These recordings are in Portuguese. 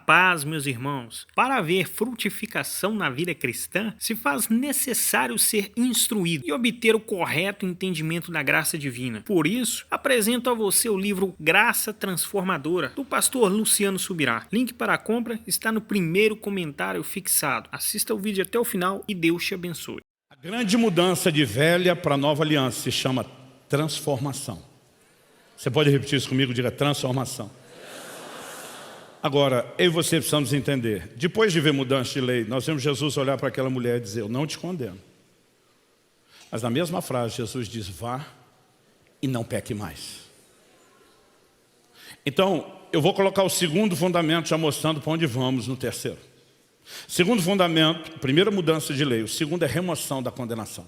paz, meus irmãos. Para haver frutificação na vida cristã, se faz necessário ser instruído e obter o correto entendimento da graça divina. Por isso, apresento a você o livro Graça Transformadora, do pastor Luciano Subirá. Link para a compra está no primeiro comentário fixado. Assista o vídeo até o final e Deus te abençoe. A grande mudança de velha para nova aliança se chama transformação. Você pode repetir isso comigo? Diga transformação. Agora, eu e você precisamos entender. Depois de ver mudança de lei, nós vemos Jesus olhar para aquela mulher e dizer: eu não te condeno. Mas na mesma frase, Jesus diz: vá e não peque mais. Então, eu vou colocar o segundo fundamento, já mostrando para onde vamos no terceiro. Segundo fundamento, primeira mudança de lei. O segundo é remoção da condenação.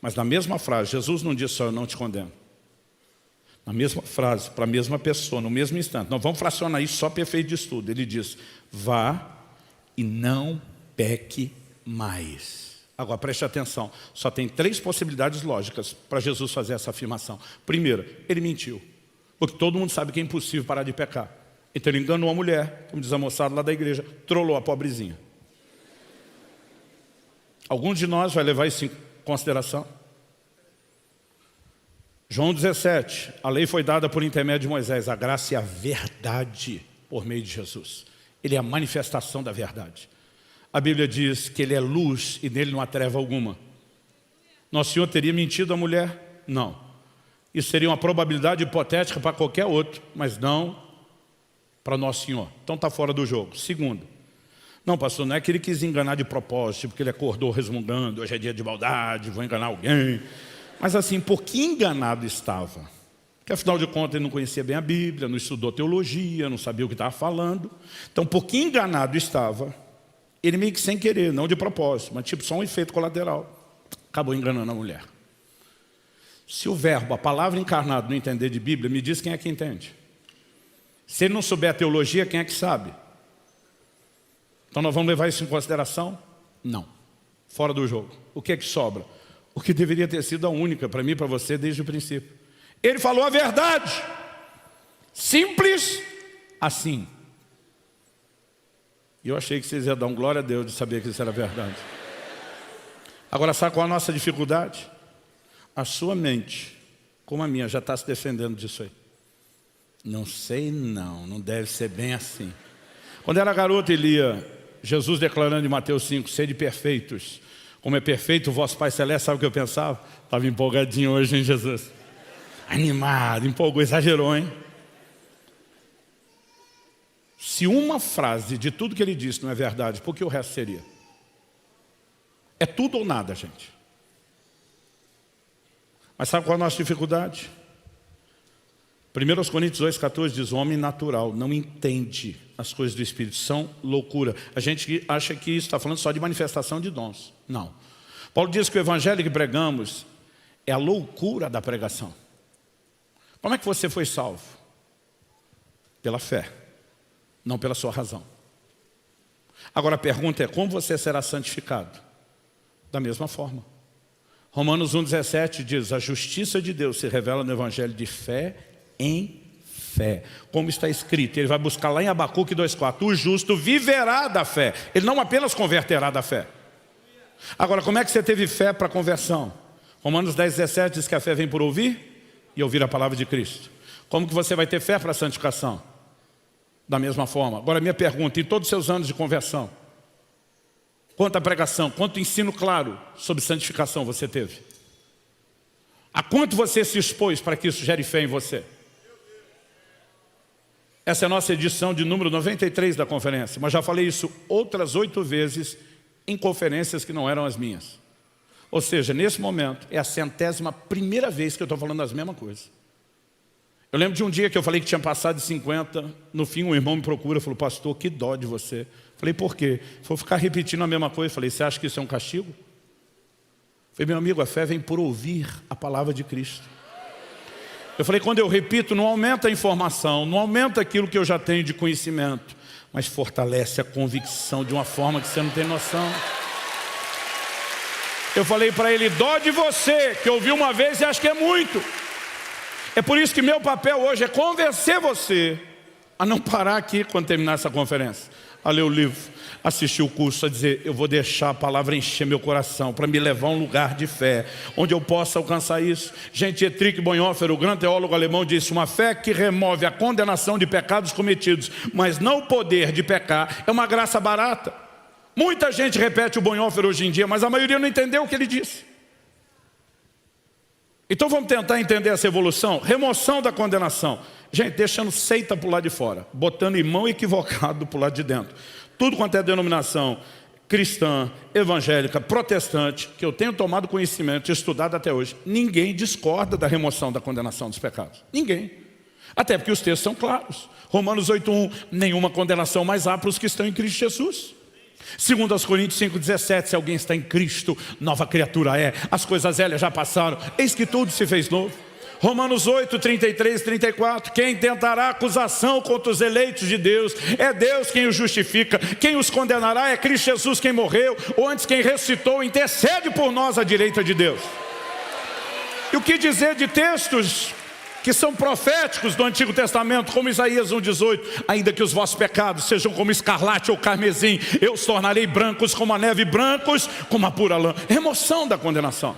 Mas na mesma frase, Jesus não disse só: eu não te condeno. Na mesma frase, para a mesma pessoa, no mesmo instante. Nós vamos fracionar isso só para efeito de estudo. Ele diz: vá e não peque mais. Agora preste atenção, só tem 3 possibilidades lógicas para Jesus fazer essa afirmação. Primeiro, ele mentiu, porque todo mundo sabe que é impossível parar de pecar. Então ele enganou a mulher, como diz a moçada lá da igreja, trollou a pobrezinha. Alguns de nós vai levar isso em consideração? João 17, a lei foi dada por intermédio de Moisés, a graça e a verdade por meio de Jesus. Ele é a manifestação da verdade. A Bíblia diz que ele é luz e nele não há treva alguma. Nosso Senhor teria mentido à mulher? Não. Isso seria uma probabilidade hipotética para qualquer outro, mas não para Nosso Senhor. Então está fora do jogo. Segundo, não, pastor, não é que ele quis enganar de propósito, porque ele acordou resmungando: hoje é dia de maldade, vou enganar alguém. Mas assim, por que enganado estava? Porque afinal de contas ele não conhecia bem a Bíblia, não estudou teologia, não sabia o que estava falando. Então, por que enganado estava? Ele meio que sem querer, não de propósito, mas tipo só um efeito colateral. Acabou enganando a mulher. Se o verbo, a palavra encarnado, não entender de Bíblia, me diz quem é que entende. Se ele não souber a teologia, quem é que sabe? Então nós vamos levar isso em consideração? Não. Fora do jogo. O que é que sobra? O que deveria ter sido a única para mim e para você desde o princípio. Ele falou a verdade. Simples assim. E eu achei que vocês iam dar um glória a Deus de saber que isso era verdade. Agora, sabe qual é a nossa dificuldade? A sua mente, como a minha, já está se defendendo disso aí. Não sei não deve ser bem assim. Quando era garoto e lia Jesus declarando em Mateus 5, sede perfeitos, como é perfeito o vosso Pai Celeste, sabe o que eu pensava? Estava empolgadinho hoje, hein, Jesus? Animado, empolgou, exagerou, hein? Se uma frase de tudo que ele disse não é verdade, por que o resto seria? É tudo ou nada, gente. Mas sabe qual é a nossa dificuldade? 1 Coríntios 2,14 diz: o homem natural não entende as coisas do Espírito, são loucura. A gente acha que isso está falando só de manifestação de dons. Não. Paulo diz que o evangelho que pregamos é a loucura da pregação. Como é que você foi salvo? Pela fé, não pela sua razão. Agora a pergunta é: como você será santificado? Da mesma forma. Romanos 1,17 diz: a justiça de Deus se revela no evangelho de fé em fé. Como está escrito, ele vai buscar lá em Abacuque 2,4, o justo viverá da fé. Ele não apenas converterá da fé. Agora, como é que você teve fé para a conversão? Romanos 10,17 diz que a fé vem por ouvir e ouvir a palavra de Cristo. Como que você vai ter fé para a santificação? Da mesma forma. Agora, minha pergunta: em todos os seus anos de conversão, quanta pregação, quanto ensino claro sobre santificação você teve? A quanto você se expôs para que isso gere fé em você? Essa é a nossa edição de número 93 da conferência, mas já falei isso outras 8 vezes em conferências que não eram as minhas. Ou seja, nesse momento é a 100ª vez que eu estou falando as mesmas coisas. Eu lembro de um dia que eu falei que tinha passado de 50, no fim um irmão me procura e falou: pastor, que dó de você. Falei: por quê? Vou ficar repetindo a mesma coisa. Falei: você acha que isso é um castigo? Falei: meu amigo, a fé vem por ouvir a palavra de Cristo. Eu falei: quando eu repito, não aumenta a informação, não aumenta aquilo que eu já tenho de conhecimento, mas fortalece a convicção de uma forma que você não tem noção. Eu falei para ele: dó de você, que ouviu uma vez e acha que é muito. É por isso que meu papel hoje é convencer você a não parar aqui quando terminar essa conferência, a ler o livro, assistir o curso, a dizer, eu vou deixar a palavra encher meu coração para me levar a um lugar de fé, onde eu possa alcançar isso. Gente, Dietrich Bonhoeffer, o grande teólogo alemão, disse, uma fé que remove a condenação de pecados cometidos, mas não o poder de pecar, é uma graça barata. Muita gente repete o Bonhoeffer hoje em dia, mas a maioria não entendeu o que ele disse. Então vamos tentar entender essa evolução. Remoção da condenação. Gente, deixando seita para o lado de fora, botando irmão equivocado para o lado de dentro. Tudo quanto é denominação cristã, evangélica, protestante, que eu tenho tomado conhecimento, estudado até hoje, ninguém discorda da remoção da condenação dos pecados. Ninguém. Até porque os textos são claros. Romanos 8:1, nenhuma condenação mais há para os que estão em Cristo Jesus. 2 Coríntios 5:17, se alguém está em Cristo, nova criatura é. As coisas velhas já passaram, eis que tudo se fez novo. Romanos 8:33, 34, quem tentará acusação contra os eleitos de Deus, é Deus quem os justifica, quem os condenará é Cristo Jesus quem morreu, ou antes quem ressuscitou, intercede por nós à direita de Deus. E o que dizer de textos que são proféticos do Antigo Testamento, como Isaías 1:18, ainda que os vossos pecados sejam como escarlate ou carmesim, eu os tornarei brancos como a neve, brancos como a pura lã. Remoção da condenação.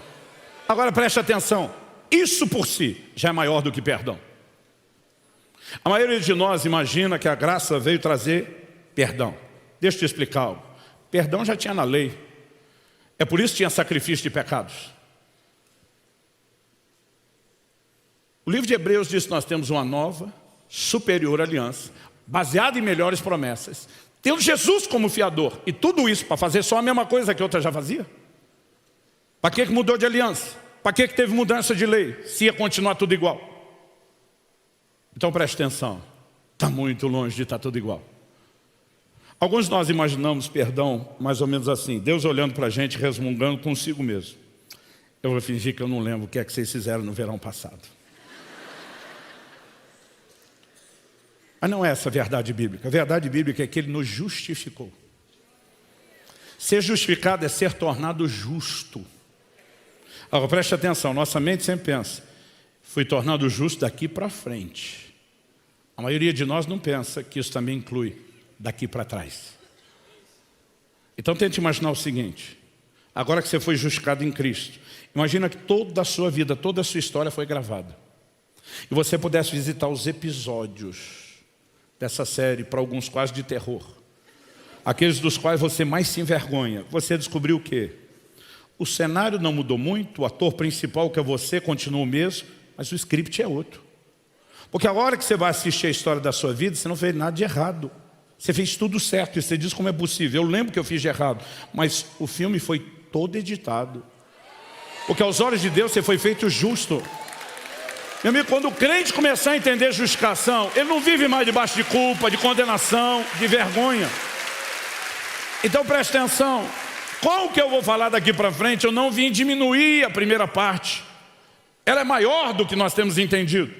Agora preste atenção. Isso por si já é maior do que perdão. A maioria de nós imagina que a graça veio trazer perdão. Deixa eu te explicar algo. Perdão já tinha na lei. É por isso que tinha sacrifício de pecados. O livro de Hebreus diz que nós temos uma nova, superior aliança, baseada em melhores promessas, tendo Jesus como fiador. E tudo isso para fazer só a mesma coisa que outra já fazia? Para que mudou de aliança? Para que teve mudança de lei, se ia continuar tudo igual? Então preste atenção, está muito longe de estar tudo igual. Alguns de nós imaginamos perdão mais ou menos assim, Deus olhando para a gente, resmungando consigo mesmo. Eu vou fingir que eu não lembro o que é que vocês fizeram no verão passado. Mas não é essa a verdade bíblica. A verdade bíblica é que Ele nos justificou. Ser justificado é ser tornado justo. Agora preste atenção, nossa mente sempre pensa, fui tornado justo daqui para frente. A maioria de nós não pensa que isso também inclui daqui para trás. Então tente imaginar o seguinte, agora que você foi justificado em Cristo, imagina que toda a sua vida, toda a sua história foi gravada. E você pudesse visitar os episódios dessa série, para alguns quase de terror. Aqueles dos quais você mais se envergonha. Você descobriu o quê? O cenário não mudou muito, o ator principal que é você continua o mesmo, mas o script é outro. Porque a hora que você vai assistir a história da sua vida, você não fez nada de errado. Você fez tudo certo e você diz como é possível. Eu lembro que eu fiz de errado, mas o filme foi todo editado. Porque aos olhos de Deus você foi feito justo. Meu amigo, quando o crente começar a entender justificação, ele não vive mais debaixo de culpa, de condenação, de vergonha. Então preste atenção. Qual que eu vou falar daqui para frente? Eu não vim diminuir a primeira parte. Ela é maior do que nós temos entendido.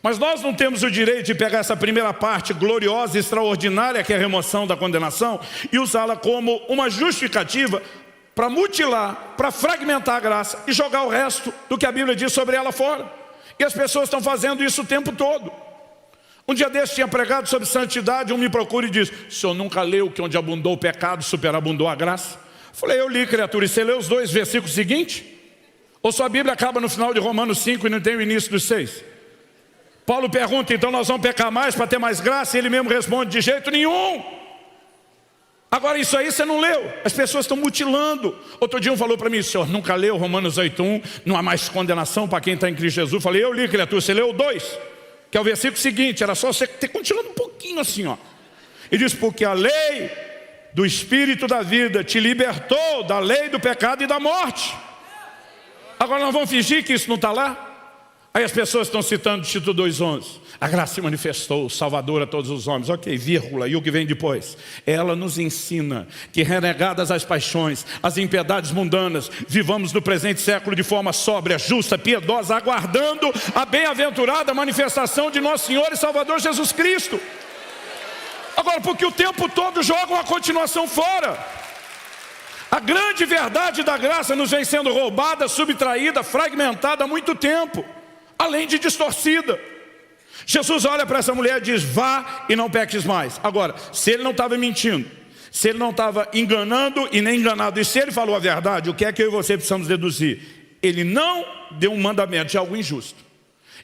Mas nós não temos o direito de pegar essa primeira parte gloriosa e extraordinária, que é a remoção da condenação, e usá-la como uma justificativa para mutilar, para fragmentar a graça e jogar o resto do que a Bíblia diz sobre ela fora. E as pessoas estão fazendo isso o tempo todo. Um dia desse tinha pregado sobre santidade, um me procura e diz, o senhor nunca leu que onde abundou o pecado, superabundou a graça? Falei, eu li, criatura, e você leu os 2 versículos seguintes? Ou sua Bíblia acaba no final de Romanos 5 e não tem o início dos 6? Paulo pergunta, então nós vamos pecar mais para ter mais graça? E ele mesmo responde, de jeito nenhum. Agora isso aí você não leu, as pessoas estão mutilando. Outro dia um falou para mim, o senhor nunca leu Romanos 8:1, não há mais condenação para quem está em Cristo Jesus? Falei, eu li, criatura, você leu o 2, que é o versículo seguinte, era só você ter continuado um pouquinho assim, ó. E diz, porque a lei do Espírito da vida te libertou da lei do pecado e da morte. Agora nós vamos fingir que isso não está lá? Aí as pessoas estão citando Tito 2:11. A graça se manifestou, Salvador a todos os homens. Ok, vírgula, e o que vem depois? Ela nos ensina que renegadas as paixões, as impiedades mundanas, vivamos no presente século de forma sóbria, justa, piedosa, aguardando a bem-aventurada manifestação de nosso Senhor e Salvador Jesus Cristo. Agora, porque o tempo todo jogam a continuação fora. A grande verdade da graça nos vem sendo roubada, subtraída, fragmentada há muito tempo, além de distorcida. Jesus olha para essa mulher e diz, vá e não peques mais. Agora, se ele não estava mentindo, se ele não estava enganando e nem enganado, e se ele falou a verdade, o que é que eu e você precisamos deduzir? Ele não deu um mandamento de algo injusto.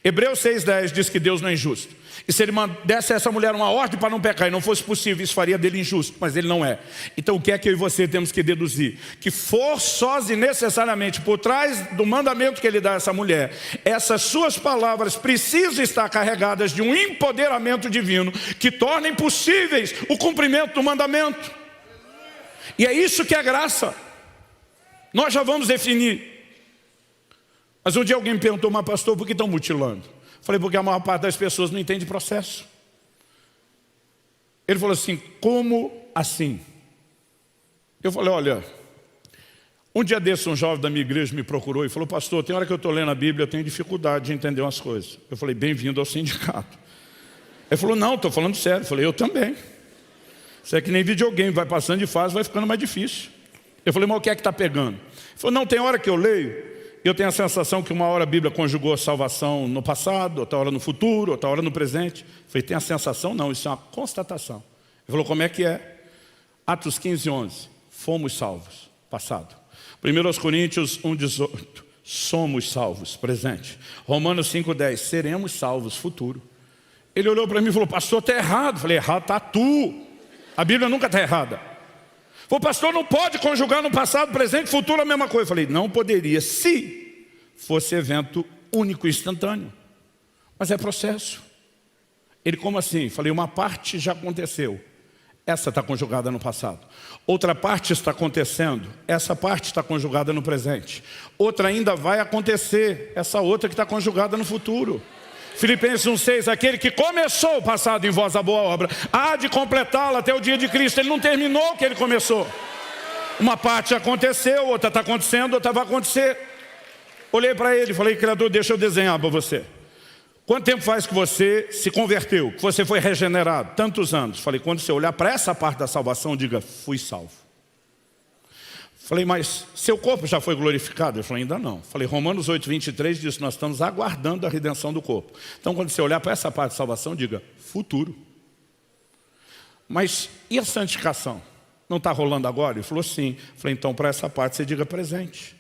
Hebreus 6,10 diz que Deus não é injusto. E se ele desse a essa mulher uma ordem para não pecar e não fosse possível, isso faria dele injusto, mas ele não é. Então o que é que eu e você temos que deduzir? Que forçosa e necessariamente por trás do mandamento que ele dá a essa mulher, essas suas palavras precisam estar carregadas de um empoderamento divino que tornem possíveis o cumprimento do mandamento. E é isso que é graça. Nós já vamos definir. Mas um dia alguém me perguntou, mas pastor, por que estão mutilando? Falei, porque a maior parte das pessoas não entende processo. Ele falou assim, como assim? Eu falei, olha, um dia desses um jovem da minha igreja me procurou e falou, pastor, tem hora que eu estou lendo a Bíblia, eu tenho dificuldade de entender umas coisas. Eu falei, bem-vindo ao sindicato. Ele falou, não, estou falando sério. Eu falei, eu também. Isso é que nem videogame, vai passando de fase, vai ficando mais difícil. Eu falei, mas o que é que está pegando? Ele falou, não, tem hora que eu leio, eu tenho a sensação que uma hora a Bíblia conjugou a salvação no passado, outra hora no futuro, outra hora no presente. Eu falei, tem a sensação? Não, isso é uma constatação. Ele falou, como é que é? Atos 15:11, fomos salvos, passado. 1 Coríntios 1:18, somos salvos, presente. Romanos 5:10, seremos salvos, futuro. Ele olhou para mim e falou, pastor, está errado. Eu falei, errado está tu. A Bíblia nunca está errada. O pastor não pode conjugar no passado, presente e futuro a mesma coisa. Eu falei, não poderia se fosse evento único e instantâneo. Mas é processo. Ele, como assim? Eu falei, uma parte já aconteceu. Essa está conjugada no passado. Outra parte está acontecendo. Essa parte está conjugada no presente. Outra ainda vai acontecer. Essa outra que está conjugada no futuro. Filipenses 1:6, aquele que começou o passado em vós a boa obra, há de completá-la até o dia de Cristo. Ele não terminou o que ele começou. Uma parte aconteceu, outra está acontecendo, outra vai acontecer. Olhei para ele e falei, Criador, deixa eu desenhar para você. Quanto tempo faz que você se converteu, que você foi regenerado? Tantos anos. Falei, quando você olhar para essa parte da salvação, diga, fui salvo. Falei, mas seu corpo já foi glorificado? Ele falou, ainda não. Falei, Romanos 8:23 diz que nós estamos aguardando a redenção do corpo. Então, quando você olhar para essa parte de salvação, diga, futuro. Mas e a santificação? Não está rolando agora? Ele falou, sim. Falei, então, para essa parte você diga presente.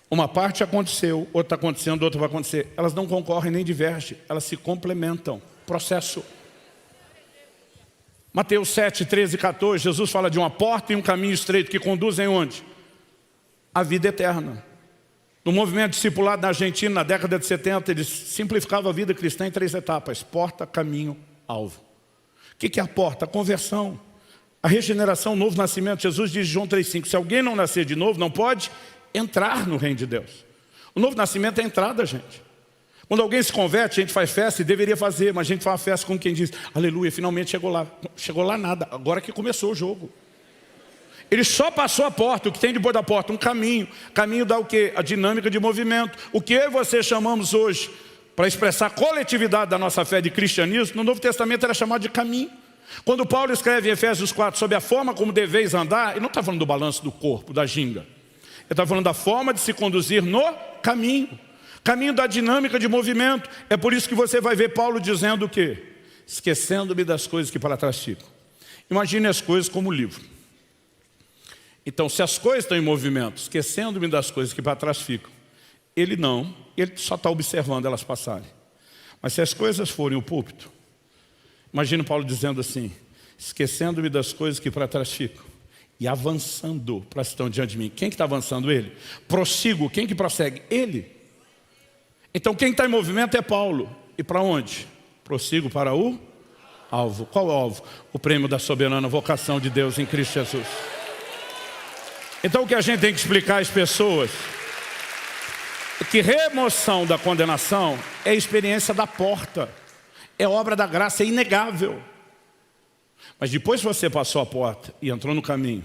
Uma parte aconteceu, outra está acontecendo, outra vai acontecer. Elas não concorrem nem divergem, elas se complementam. Processo. Mateus 7, 13 e 14, Jesus fala de uma porta e um caminho estreito que conduzem onde? A vida eterna. No movimento discipulado na Argentina, na década de 70, eles simplificavam a vida cristã em 3 etapas. Porta, caminho, alvo. O que é a porta? A conversão. A regeneração, o novo nascimento. Jesus diz em João 3,5, se alguém não nascer de novo, não pode entrar no reino de Deus. O novo nascimento é a entrada, gente. Quando alguém se converte, a gente faz festa e deveria fazer, mas a gente faz uma festa como quem diz, aleluia, finalmente chegou lá. Chegou lá nada, agora que começou o jogo. Ele só passou a porta, o que tem depois da porta? Um caminho. Caminho dá o quê? A dinâmica de movimento. O que eu e você chamamos hoje, para expressar a coletividade da nossa fé de cristianismo, no Novo Testamento era chamado de caminho. Quando Paulo escreve em Efésios 4 sobre a forma como deveis andar, ele não está falando do balanço do corpo, da ginga. Ele está falando da forma de se conduzir no caminho. Caminho da dinâmica de movimento. É por isso que você vai ver Paulo dizendo o quê? Esquecendo-me das coisas que para trás ficam. Imagine as coisas como livro. Então, se as coisas estão em movimento, esquecendo-me das coisas que para trás ficam, ele não, ele só está observando elas passarem. Mas se as coisas forem o púlpito, imagine Paulo dizendo assim, esquecendo-me das coisas que para trás ficam e avançando para estar diante de mim. Quem que está avançando? Ele. Prossigo, quem que prossegue? Ele. Então quem está em movimento é Paulo. E para onde? Prossigo para o alvo. Qual o alvo? O prêmio da soberana vocação de Deus em Cristo Jesus. Então o que a gente tem que explicar às pessoas é que remoção da condenação é a experiência da porta. É obra da graça, é inegável. Mas depois que você passou a porta e entrou no caminho,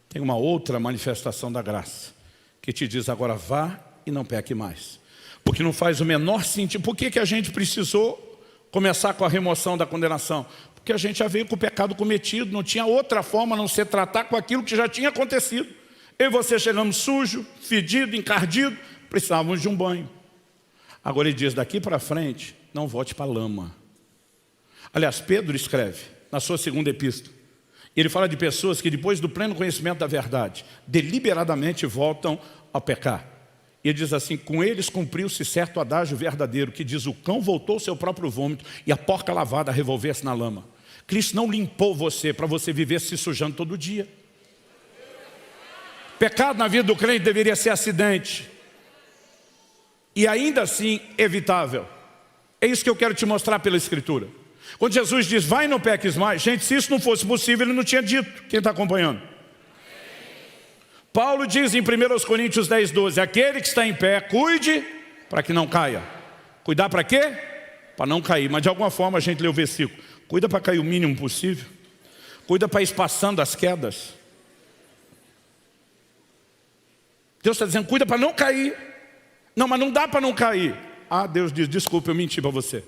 tem uma outra manifestação da graça que te diz agora vá e não peque mais. Porque não faz o menor sentido. Por que a gente precisou começar com a remoção da condenação? Porque a gente já veio com o pecado cometido, não tinha outra forma a não ser tratar com aquilo que já tinha acontecido. Eu e você chegamos sujo, fedido, encardido, precisávamos de um banho. Agora ele diz, daqui para frente, não volte para a lama. Aliás, Pedro escreve na sua segunda epístola. Ele fala de pessoas que depois do pleno conhecimento da verdade, deliberadamente voltam ao pecar. E ele diz assim, com eles cumpriu-se certo adágio verdadeiro, que diz, o cão voltou ao seu próprio vômito e a porca lavada a revolver-se na lama. Cristo não limpou você para você viver se sujando todo dia. Pecado na vida do crente deveria ser acidente. E ainda assim evitável. É isso que eu quero te mostrar pela Escritura. Quando Jesus diz, vai e não peques mais, gente, se isso não fosse possível, ele não tinha dito. Quem está acompanhando? Paulo diz em 1 Coríntios 10, 12, aquele que está em pé, cuide para que não caia. Cuidar para quê? Para não cair. Mas de alguma forma a gente lê o versículo. Cuida para cair o mínimo possível. Cuida para ir espaçando as quedas. Deus está dizendo, cuida para não cair. Não, mas não dá para não cair. Ah, Deus diz, desculpa, eu menti para você.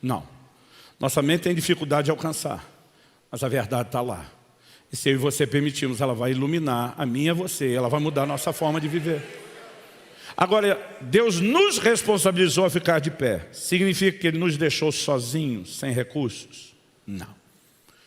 Não. Nossa mente tem dificuldade de alcançar, mas a verdade está lá. E se eu e você permitirmos, ela vai iluminar a mim e a você, ela vai mudar a nossa forma de viver. Agora, Deus nos responsabilizou a ficar de pé. Significa que Ele nos deixou sozinhos, sem recursos? Não.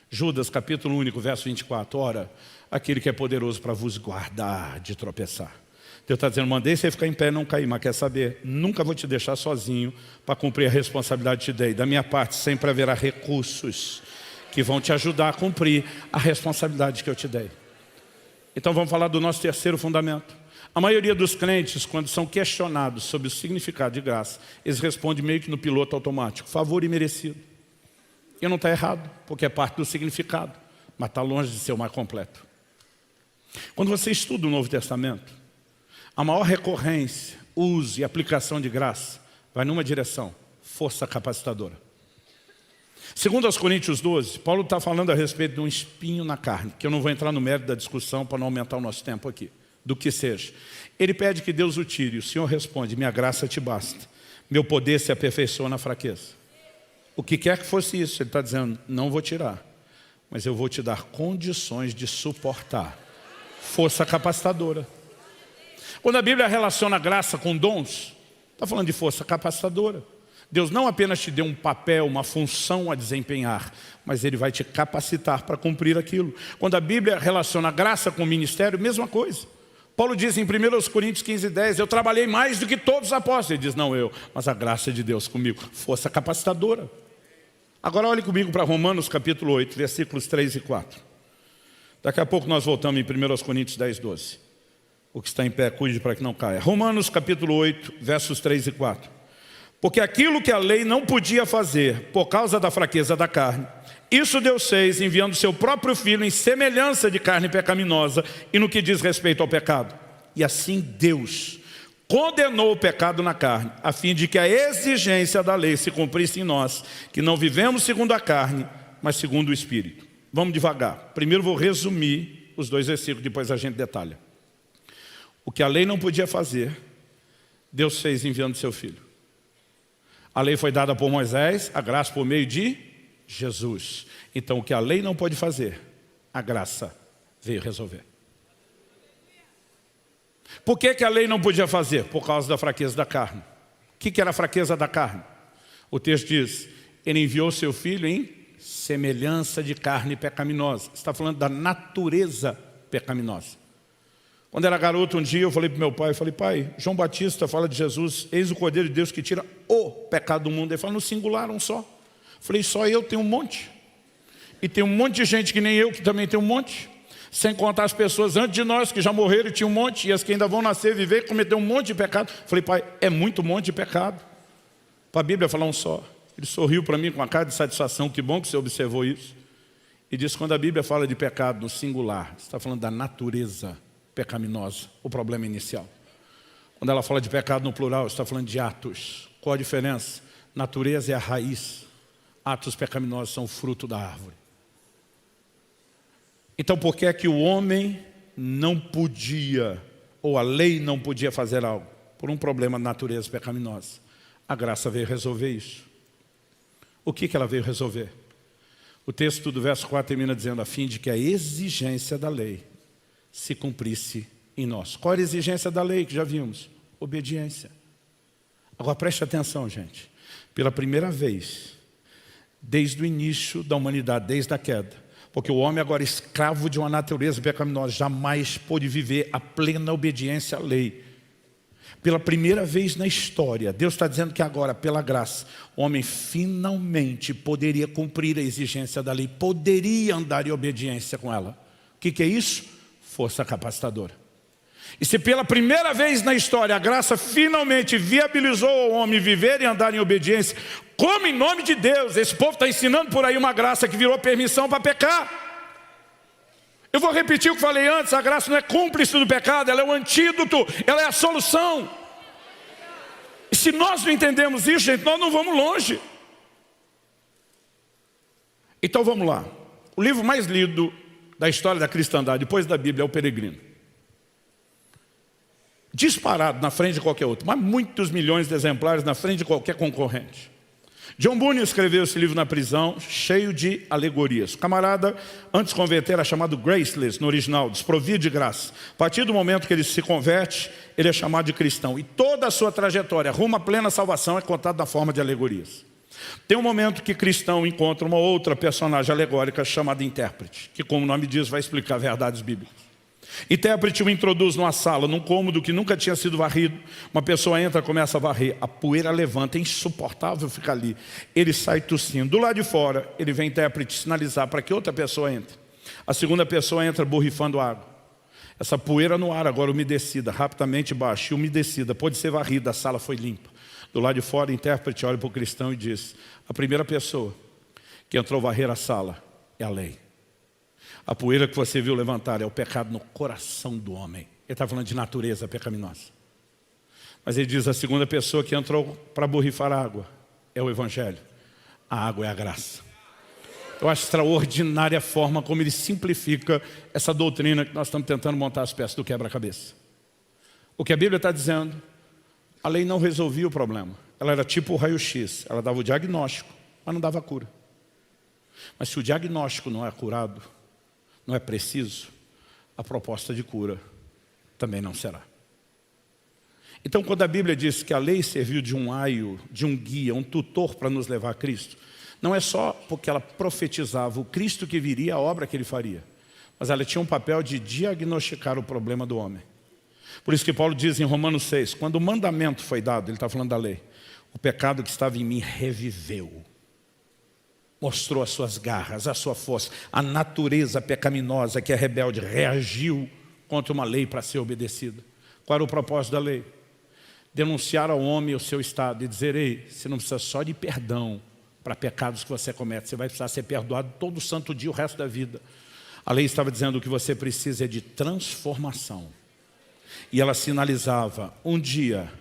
Judas, capítulo único, verso 24. Ora, aquele que é poderoso para vos guardar de tropeçar. Deus está dizendo, mandei você ficar em pé e não cair, mas quer saber? Nunca vou te deixar sozinho para cumprir a responsabilidade que te dei. Da minha parte, sempre haverá recursos que vão te ajudar a cumprir a responsabilidade que eu te dei. Então vamos falar do nosso terceiro fundamento. A maioria dos crentes, quando são questionados sobre o significado de graça, eles respondem meio que no piloto automático, favor imerecido. E não está errado, porque é parte do significado, mas está longe de ser o mais completo. Quando você estuda o Novo Testamento, a maior recorrência, uso e aplicação de graça vai numa direção, força capacitadora. Segundo aos Coríntios 12, Paulo está falando a respeito de um espinho na carne, que eu não vou entrar no mérito da discussão para não aumentar o nosso tempo aqui, do que seja. Ele pede que Deus o tire, o Senhor responde, minha graça te basta, meu poder se aperfeiçoa na fraqueza. O que quer que fosse isso, ele está dizendo, não vou tirar, mas eu vou te dar condições de suportar. Força capacitadora. Quando a Bíblia relaciona a graça com dons, está falando de força capacitadora. Deus não apenas te deu um papel, uma função a desempenhar, mas Ele vai te capacitar para cumprir aquilo. Quando a Bíblia relaciona a graça com o ministério, mesma coisa. Paulo diz em 1 Coríntios 15, 10, eu trabalhei mais do que todos os apóstolos. Ele diz, não eu, mas a graça de Deus comigo. Força capacitadora. Agora olhe comigo para Romanos capítulo 8, versículos 3 e 4. Daqui a pouco nós voltamos em 1 Coríntios 10, 12. O que está em pé, cuide para que não caia. Romanos capítulo 8, versos 3 e 4. Porque aquilo que a lei não podia fazer, por causa da fraqueza da carne, isso Deus fez enviando seu próprio Filho em semelhança de carne pecaminosa e no que diz respeito ao pecado. E assim Deus condenou o pecado na carne, a fim de que a exigência da lei se cumprisse em nós, que não vivemos segundo a carne, mas segundo o Espírito. Vamos devagar. Primeiro vou resumir os dois versículos, depois a gente detalha. O que a lei não podia fazer, Deus fez enviando seu Filho. A lei foi dada por Moisés, a graça por meio de Jesus. Então o que a lei não pode fazer, a graça veio resolver. Por que a lei não podia fazer? Por causa da fraqueza da carne. O que era a fraqueza da carne? O texto diz, Ele enviou seu Filho em semelhança de carne pecaminosa. Está falando da natureza pecaminosa. Quando era garoto um dia eu falei para o meu pai, pai, João Batista fala de Jesus, eis o Cordeiro de Deus que tira o pecado do mundo. Ele fala no singular, um só. Falei, só eu tenho um monte. E tem um monte de gente que nem eu, que também tem um monte. Sem contar as pessoas antes de nós, que já morreram e tinham um monte. E as que ainda vão nascer, viver, cometer um monte de pecado. Falei, pai, é muito monte de pecado. Para a Bíblia falar um só. Ele sorriu para mim com uma cara de satisfação, que bom que você observou isso. E disse, quando a Bíblia fala de pecado no singular, está falando da natureza pecaminosa, o problema inicial. Quando ela fala de pecado no plural, está falando de atos. Qual a diferença? Natureza é a raiz. Atos pecaminosos são o fruto da árvore. Então por que é que o homem não podia, ou a lei não podia fazer algo? Por um problema de natureza pecaminosa. A graça veio resolver isso. O que ela veio resolver? O texto do verso 4 termina dizendo, a fim de que a exigência da lei se cumprisse em nós. Qual era a exigência da lei que já vimos? Obediência. Agora preste atenção, gente. Pela primeira vez, desde o início da humanidade, desde a queda, porque o homem agora é escravo de uma natureza pecaminosa, jamais pôde viver a plena obediência à lei. Pela primeira vez na história, Deus está dizendo que agora, pela graça, o homem finalmente poderia cumprir a exigência da lei, poderia andar em obediência com ela. O que é isso? Força capacitadora. E se pela primeira vez na história a graça finalmente viabilizou ao homem viver e andar em obediência, como em nome de Deus, esse povo está ensinando por aí uma graça que virou permissão para pecar. Eu vou repetir o que falei antes, a graça não é cúmplice do pecado, ela é o antídoto, ela é a solução. E se nós não entendemos isso, gente, nós não vamos longe. Então vamos lá. O livro mais lido da história da cristandade, depois da Bíblia, é o Peregrino. Disparado na frente de qualquer outro, mas muitos milhões de exemplares na frente de qualquer concorrente. John Bunyan escreveu esse livro na prisão, cheio de alegorias. O camarada, antes de converter, era chamado graceless no original, desprovido de graça. A partir do momento que ele se converte, ele é chamado de cristão. E toda a sua trajetória rumo à plena salvação é contada na forma de alegorias. Tem um momento que cristão encontra uma outra personagem alegórica chamada intérprete, que, como o nome diz, vai explicar verdades bíblicas. Intérprete o introduz numa sala, num cômodo que nunca tinha sido varrido. Uma pessoa entra, começa a varrer, a poeira levanta, é insuportável ficar ali. Ele sai tossindo. Do lado de fora, ele vem intérprete sinalizar para que outra pessoa entre. A segunda pessoa entra borrifando água. Essa poeira no ar, agora umedecida, rapidamente baixa, e umedecida, pode ser varrida, a sala foi limpa. Do lado de fora, o intérprete olha para o cristão e diz: a primeira pessoa que entrou varrer a sala é a lei. A poeira que você viu levantar é o pecado no coração do homem. Ele está falando de natureza pecaminosa. Mas ele diz: a segunda pessoa que entrou para borrifar água é o Evangelho. A água é a graça. Eu acho extraordinária a forma como ele simplifica essa doutrina que nós estamos tentando montar as peças do quebra-cabeça. O que a Bíblia está dizendo, a lei não resolvia o problema. Ela era tipo o raio-x. Ela dava o diagnóstico, mas não dava a cura. Mas se o diagnóstico não é curado, não é preciso, a proposta de cura também não será. Então, quando a Bíblia diz que a lei serviu de um aio, de um guia, um tutor para nos levar a Cristo, não é só porque ela profetizava o Cristo que viria, a obra que ele faria, mas ela tinha um papel de diagnosticar o problema do homem. Por isso que Paulo diz em Romanos 6, quando o mandamento foi dado, ele está falando da lei, o pecado que estava em mim reviveu. Mostrou as suas garras, a sua força, a natureza pecaminosa que é rebelde, reagiu contra uma lei para ser obedecida. Qual era o propósito da lei? Denunciar ao homem o seu estado e dizer: ei, você não precisa só de perdão para pecados que você comete, você vai precisar ser perdoado todo santo dia o resto da vida. A lei estava dizendo que o que você precisa é de transformação. E ela sinalizava: um dia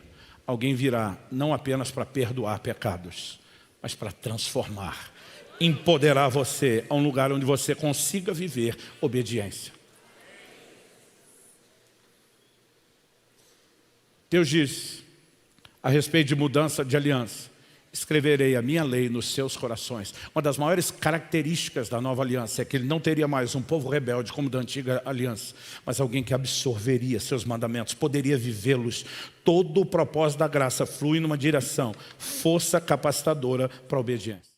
alguém virá não apenas para perdoar pecados, mas para transformar, empoderar você a um lugar onde você consiga viver obediência. Deus diz a respeito de mudança de aliança: escreverei a minha lei nos seus corações. Uma das maiores características da nova aliança é que ele não teria mais um povo rebelde como da antiga aliança, mas alguém que absorveria seus mandamentos, poderia vivê-los. Todo o propósito da graça flui numa direção, força capacitadora para a obediência.